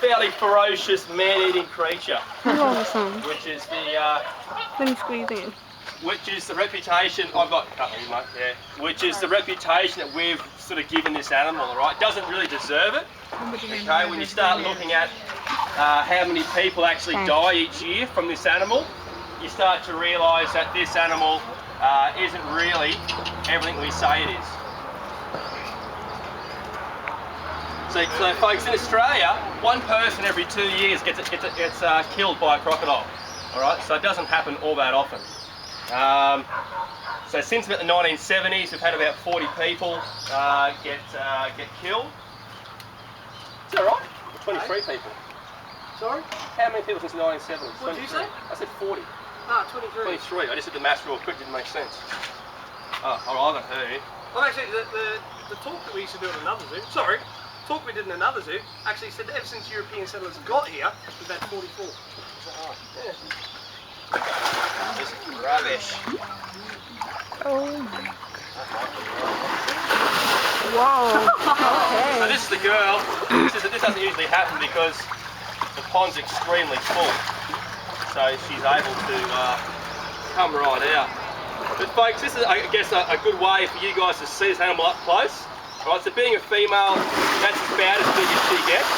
fairly ferocious man-eating creature, Awesome. which is the Let me squeeze in. which is the reputation I've got. Which is the reputation that we've sort of given this animal. All right, it doesn't really deserve it. Okay, when you start looking at how many people actually die each year from this animal, you start to realise that this animal isn't really everything we say it is. So folks, in Australia, one person every 2 years gets killed by a crocodile. All right, so it doesn't happen all that often. So since about the 1970s, we've had about 40 people get killed. Is that right? 23 people. Sorry? How many people since the 1970s? What did you say? I said 40. Ah, 23. 23. I just did the maths real quick, didn't make sense. Oh, all right, I got her. Well, actually, the talk that we used to do at another zoo, sorry, talk we did in another zoo, actually said that ever since European settlers got here, we've had 44. Yeah. This is rubbish. Oh. Whoa. Okay. So this is the girl. This doesn't usually happen because the pond's extremely full. So she's able to come right out. But folks, this is, I guess, a good way for you guys to see this animal up close. Right, so being a female, that's about as big as she gets.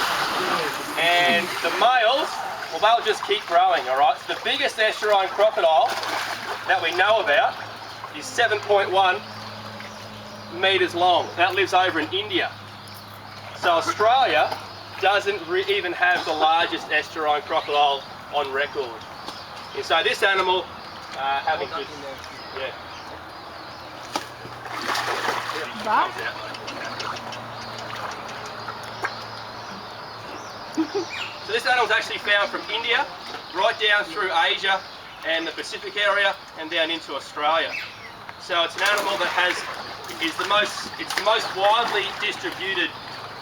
And the males, well, they'll just keep growing, all right? So the biggest estuarine crocodile that we know about is 7.1 metres long. That lives over in India. So Australia doesn't even have the largest estuarine crocodile on record. And so this animal, having just, yeah. So this animal is actually found from India, right down through Asia and the Pacific area, and down into Australia. So it's an animal that it's the most widely distributed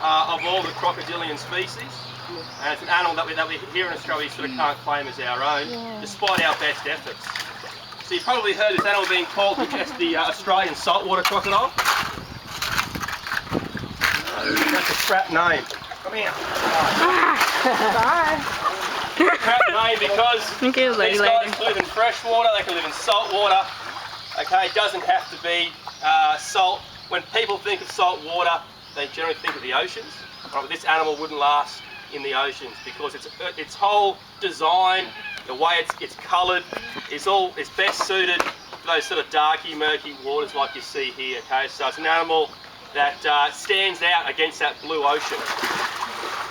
of all the crocodilian species, and it's an animal that we here in Australia sort of can't claim as our own, despite our best efforts. So you've probably heard this animal being called as the Australian saltwater crocodile. That's a crap name. Come here. Bye. Crap name because these guys live in fresh water, they can live in salt water. Okay, it doesn't have to be salt. When people think of salt water, they generally think of the oceans. Right, but this animal wouldn't last in the oceans because its whole design, the way it's coloured, is best suited for those sort of darky, murky waters like you see here. Okay, so it's an animal that stands out against that blue ocean.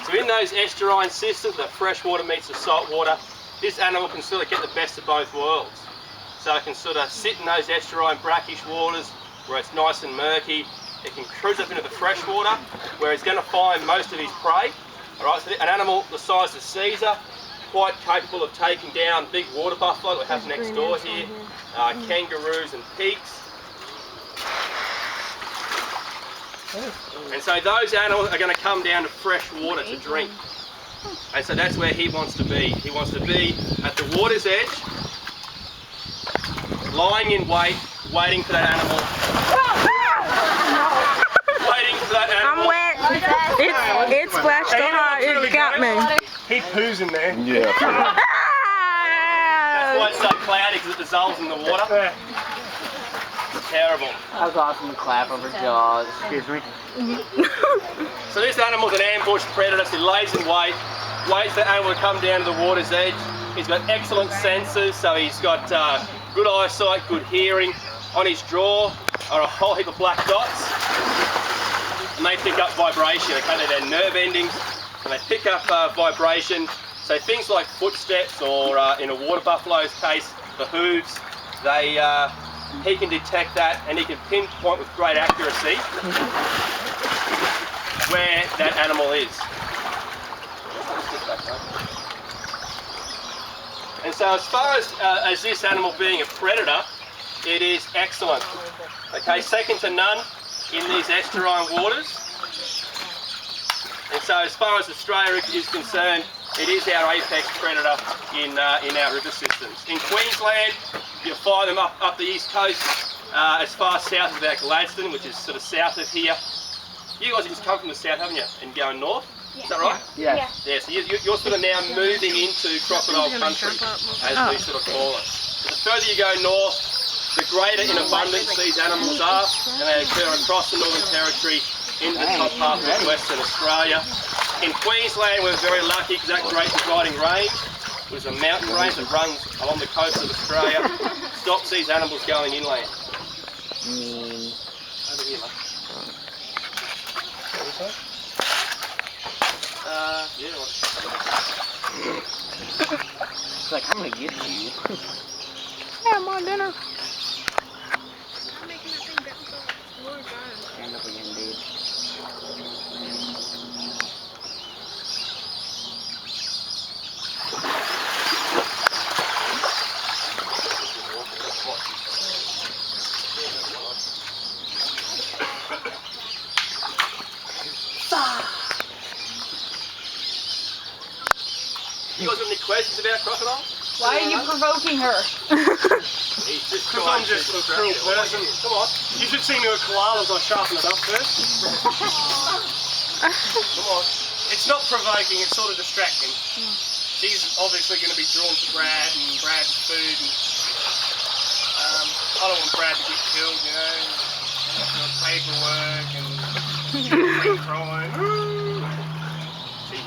So in those estuarine systems, the fresh water meets the salt water, this animal can sort of get the best of both worlds. So it can sort of sit in those estuarine brackish waters where it's nice and murky. It can cruise up into the fresh water where it's going to find most of his prey. All right, so an animal the size of Caesar, quite capable of taking down big water buffalo that we have next door here, kangaroos and pigs. And so those animals are going to come down to fresh water to drink. And so that's where he wants to be. He wants to be at the water's edge, lying in wait, waiting for that animal. Waiting for that animal. I'm wet. It splashed so hard, it got me. He poos in there. Yeah. That's why it's so cloudy, because it dissolves in the water. Terrible. That was awesome to clap over Jaws. Excuse me. So this animal's an ambush predator, so he lays in wait, waits for the animal to come down to the water's edge. He's got excellent senses, so he's got good eyesight, good hearing. On his jaw are a whole heap of black dots, and they pick up vibration. Okay, they're their nerve endings, and they pick up vibration. So things like footsteps, or in a water buffalo's case, the hooves, he can detect that, and he can pinpoint with great accuracy where that animal is. And so as far as this animal being a predator, it is excellent. Okay, second to none in these estuarine waters. And so as far as Australia is concerned, it is our apex predator in our river systems. In Queensland, you'll find them up the east coast, as far south as about Gladstone, which is sort of south of here. You guys have just come from the south, haven't you? And going north? Is that right? Yeah. Yeah, so you're sort of now moving into crocodile country, as we sort of call it. So the further you go north, the greater in abundance these animals are, and they occur across the Northern Territory into the top half of Western Australia. In Queensland, we're very lucky because that great dividing range, which is a mountain range that runs along the coast of Australia, stops these animals going inland. Over here, mate. Yeah. It's like, I'm gonna get you. Yeah, more dinner. Stand up again, dude. You guys got any questions about crocodile? Why are you provoking her? He's just Because I'm just a cruel person. Come on. You should see me with koalas, I sharpen it up first. Come on. It's not provoking, it's sort of distracting. She's obviously going to be drawn to Brad and Brad's food. And, I don't want Brad to get killed, you know. Paperwork and crying.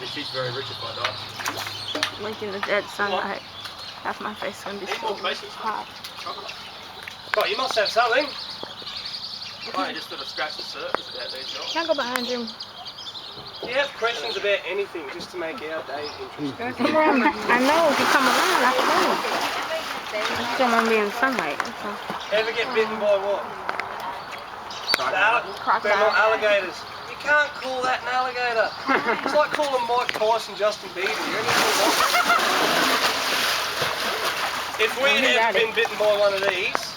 She's very rich if I die. Like in the dead sunlight. Half my face gonna be Any more so questions? hot. Oh, you must have something. I just sort of scratch the surface about these guys. Can I go behind you? Do you have questions about anything just to make our day interesting? Come around. I know. If you come around, I can move. I just don't want to be in the sunlight. So. Ever get bitten by what? Crocodile. They're not alligators. You can't call that an alligator. It's like calling Mike Tyson Justin Bieber. You're anything like If we had ever been bitten by one of these,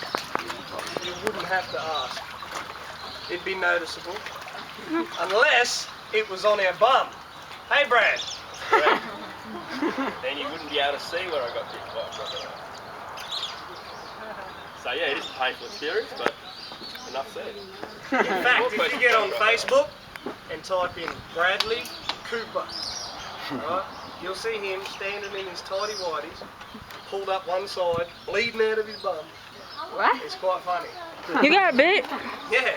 you wouldn't have to ask. It'd be noticeable. Unless it was on our bum. Hey, Brad. Then you wouldn't be able to see where I got bit by a crocodile. So yeah, it is a painful experience, but enough said. In fact, if you get on Facebook and type in Bradley Cooper, right, you'll see him standing in his tidy whities, pulled up one side, bleeding out of his bum. What? It's quite funny. You got a bit? Yeah.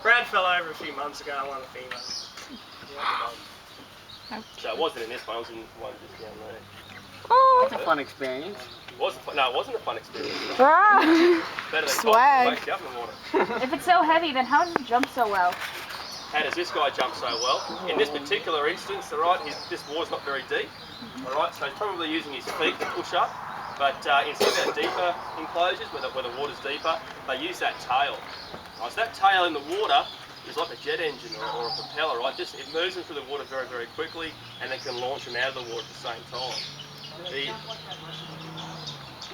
Brad fell over a few months ago, one of the females. So it wasn't in this one, it was in one just down there. Oh. It's a fun experience. It wasn't a fun experience. Wow. Better than Swag. wake you up in the morning. If it's so heavy, then how does it jump so well? How does this guy jump so well? In this particular instance, all right, this water's not very deep, all right, so he's probably using his feet to push up, but in some of our deeper enclosures, where the water's deeper, they use that tail. Right, so that tail in the water is like a jet engine or a propeller, right? It moves them through the water very, very quickly, and it can launch them out of the water at the same time.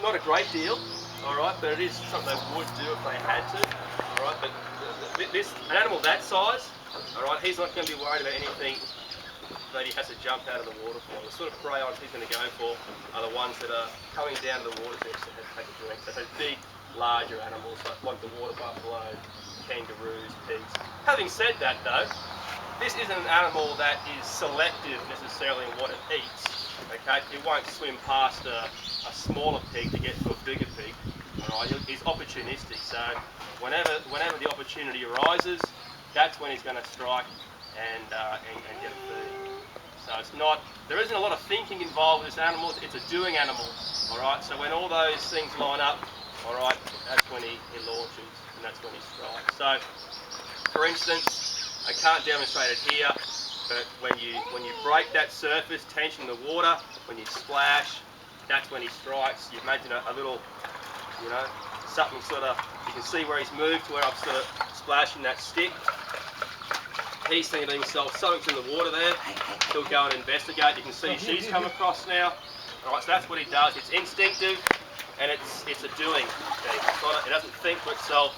Not a great deal, all right, but it is something they would do if they had to, all right. But an animal that size, all right, he's not going to be worried about anything that he has to jump out of the water for. The sort of prey he's going to go for are the ones that are coming down to the water to take a drink. So those big, larger animals like the water buffalo, kangaroos, pigs. Having said that, though, this isn't an animal that is selective necessarily in what it eats. Okay, it won't swim past a smaller pig to get to a bigger pig. All right, he's opportunistic. So whenever the opportunity arises, that's when he's going to strike and get a food. So there isn't a lot of thinking involved with this animal. It's a doing animal. All right. So when all those things line up, all right, that's when he launches and that's when he strikes. So, for instance, I can't demonstrate it here. But when you break that surface tension in the water, when you splash, that's when he strikes. You imagine a little, you know, something sort of, you can see where he's moved to where I'm sort of splashing that stick. He's thinking to himself, something's in the water there. He'll go and investigate. You can see she's come across now. All right, so that's what he does. It's instinctive and it's a doing thing. It doesn't think to itself,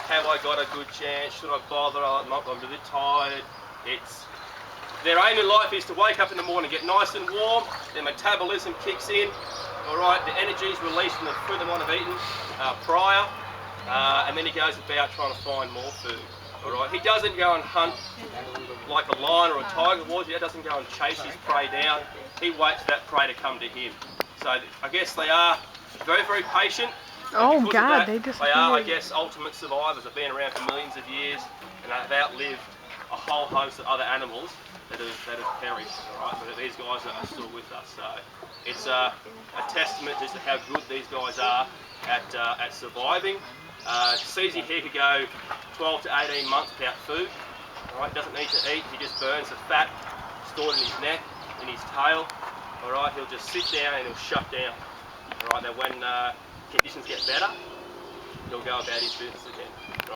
have I got a good chance? Should I bother? I'm a bit tired. Their aim in life is to wake up in the morning, get nice and warm, their metabolism kicks in, all right, the energy is released from the food they might have eaten prior, and then he goes about trying to find more food. All right, he doesn't go and hunt like a lion or a tiger would. He doesn't go and chase his prey down. He waits for that prey to come to him. So I guess they are very, very patient. Oh Because of God, that, they They are, I disappeared. guess, ultimate survivors. They've been around for millions of years, and they've outlived a whole host of other animals that have perished. All right, but these guys are still with us. So it's a testament just to how good these guys are at surviving. Caesar here could go 12 to 18 months without food. All right, doesn't need to eat. He just burns the fat stored in his neck, in his tail. All right, he'll just sit down and he'll shut down. All right, then when conditions get better, he'll go about his business again.